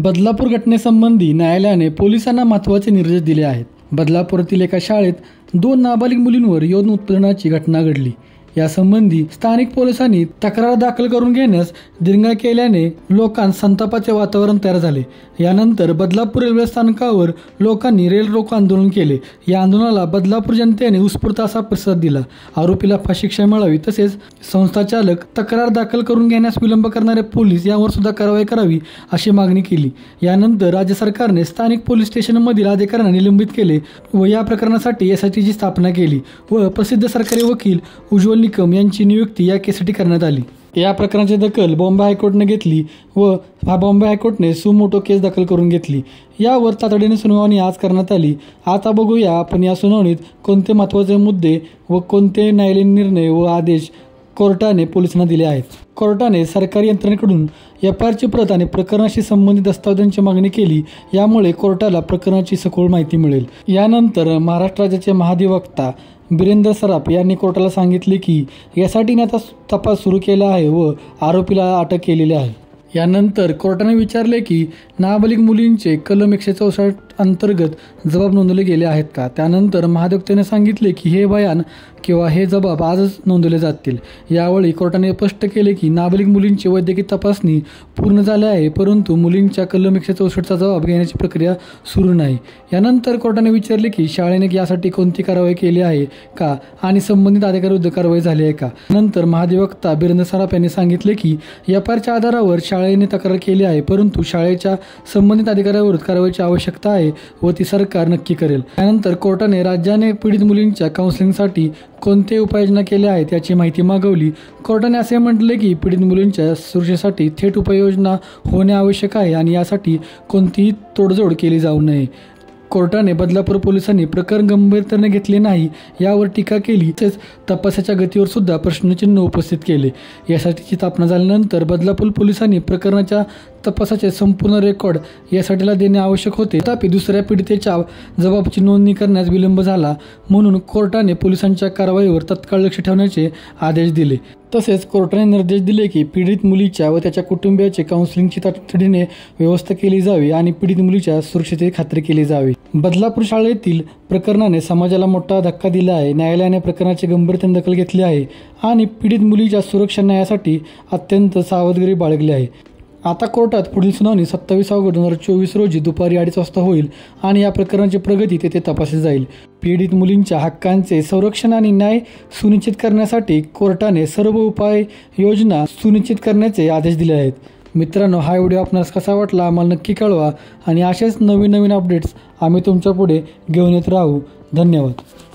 बदलापूर घटनेसंबंधी न्यायालयाने पोलिसांना महत्त्वाचे निर्देश दिले आहेत। बदलापूरातील एका शाळेत 2 नाबालिग मुलींवर यौन उत्पीडनाची घटना घडली। यासंबंधी स्थानिक पोलिसांनी तक्रार दाखल करून घेण्यास दिरंगाई केल्याने लोकांत संतापाचे वातावरण तयार झाले। यानंतर बदलापूर रेल्वे स्थानकावर लोकांनी रेल रोको आंदोलन केले। या आंदोलनाला बदलापूर जनतेने उत्स्फूर्त असा प्रतिसाद दिला। आरोपीला फाशी शिक्षा मिळावी तसेच संस्थाचालक तक्रार दाखल करून घेण्यास विलंब करणारे पोलीस यावर सुद्धा कारवाई करावी अशी मागणी केली। यानंतर राज्य सरकारने स्थानिक पोलीस स्टेशनमधील अधिकाऱ्यांना निलंबित केले व या प्रकरणासाठी एसआयटीची स्थापना केली व प्रसिद्ध सरकारी वकील उज्ज्वल निकम यांची नियुक्ती या केससाठी करण्यात आली। या प्रकरणाची दखल बॉम्बे हायकोर्टाने घेतली व बॉम्बे हायकोर्टाने सुमोटो केस दाखल करून घेतली। यावर तातडीने सुनावणी आज करण्यात आली। आता बघूया आपण या सुनावणीत कोणते महत्त्वाचे मुद्दे व कोणते न्यायालयीन निर्णय व आदेश कोर्टाने पोलिसांना दिले आहेत। कोर्टाने सरकारी यंत्रणेकडून एफआयआरची प्रत आणि प्रकरणाशी संबंधित दस्तावेजांची मागणी केली। यामुळे कोर्टाला प्रकरणाची सखोल माहिती मिळेल। यानंतर महाराष्ट्र राज्याचे महाधिवक्ता बिरेंद्र सराफ यांनी कोर्टाला सांगितले की यासाठी आता तपास सुरू केला आहे व आरोपीला अटक केलेली आहे। यानंतर कोर्टाने विचारले की नाबालिग मुलींचे कलम 164 अंतर्गत जबाब नोंदवले गेले आहेत का। त्यानंतर महाधिवक्त्याने सांगितले की हे बयान किंवा हे जबाब आजच नोंदवले जातील। यावेळी कोर्टाने स्पष्ट केले की नाबालिग मुलींची वैद्यकीय तपासणी पूर्ण झाली आहे, परंतु मुलींच्या कलम 164चा जबाब घेण्याची प्रक्रिया सुरू नाही। यानंतर कोर्टाने विचारले की शाळेने यासाठी कोणती कारवाई केली आहे का आणि संबंधित अधिकाऱ्याविरुद्ध कारवाई झाली आहे का। नंतर महाधिवक्ता बिरेंद्र सराफ यांनी सांगितले की एफआयआरच्या आधारावर शाळेने तक्रार केली आहे, परंतु शाळेच्या संबंधित अधिकाऱ्याविरुद्ध कारवाईची आवश्यकता आहे व ती सरकार नक्की करेल। त्यानंतर कोर्टाने राज्याने पीडित मुलींच्या काउन्सिलिंगसाठी कोणते उपाययोजना केल्या आहेत याची माहिती मागवली। कोर्टाने असे म्हटले की पीडित मुलींच्या सुरक्षेसाठी थेट उपाययोजना होणे आवश्यक आहे आणि यासाठी कोणतीही तोडजोड केली जाऊ नये। कोर्टाने बदलापूर पोलिसांनी प्रकरण गंभीरतेने घेतले नाही यावर टीका केली, तसेच तपासाच्या गतीवर सुद्धा प्रश्नचिन्ह उपस्थित केले। यासाठीची स्थापना झाल्यानंतर बदलापूर पोलिसांनी प्रकरणाच्या तपासाचे संपूर्ण रेकॉर्ड यासाठीला देणे आवश्यक होते। तथापि दुसऱ्या पीडितेच्या जबाबाची नोंदणी करण्यास विलंब झाला, म्हणून कोर्टाने पोलिसांच्या कारवाईवर तत्काळ लक्ष ठेवण्याचे आदेश दिले। तसेच कोर्टाने निर्देश दिले की पीडित मुलीच्या व त्याच्या कुटुंबियाचे काउन्सिलिंगची तातडीने व्यवस्था केली जावी आणि पीडित मुलीच्या सुरक्षेची खात्री केली जावी। बदलापूर शाळेतील प्रकरणाने समाजाला मोठा धक्का दिला आहे। न्यायालयाने प्रकरणाची गंभीरतेने दखल घेतली आहे आणि पीडित मुलीच्या सुरक्षा न्यायासाठी अत्यंत सावधगिरी बाळगली आहे। आता कोर्टात पुढील सुनावणी 27 ऑगस्ट 2024 रोजी दुपारी 2:30 वाजता होईल आणि या प्रकरणाची प्रगती तेथे तपासली जाईल। पीडित मुलींच्या हक्कांचे संरक्षण आणि न्याय सुनिश्चित करण्यासाठी कोर्टाने सर्व उपाययोजना सुनिश्चित करण्याचे आदेश दिले आहेत। मित्रांनो, हा व्हिडिओ आपणास कसा वाटला आम्हाला नक्की कळवा आणि असेच नवीन अपडेट्स आम्ही तुमच्या पुढे घेऊन येत राहू। धन्यवाद।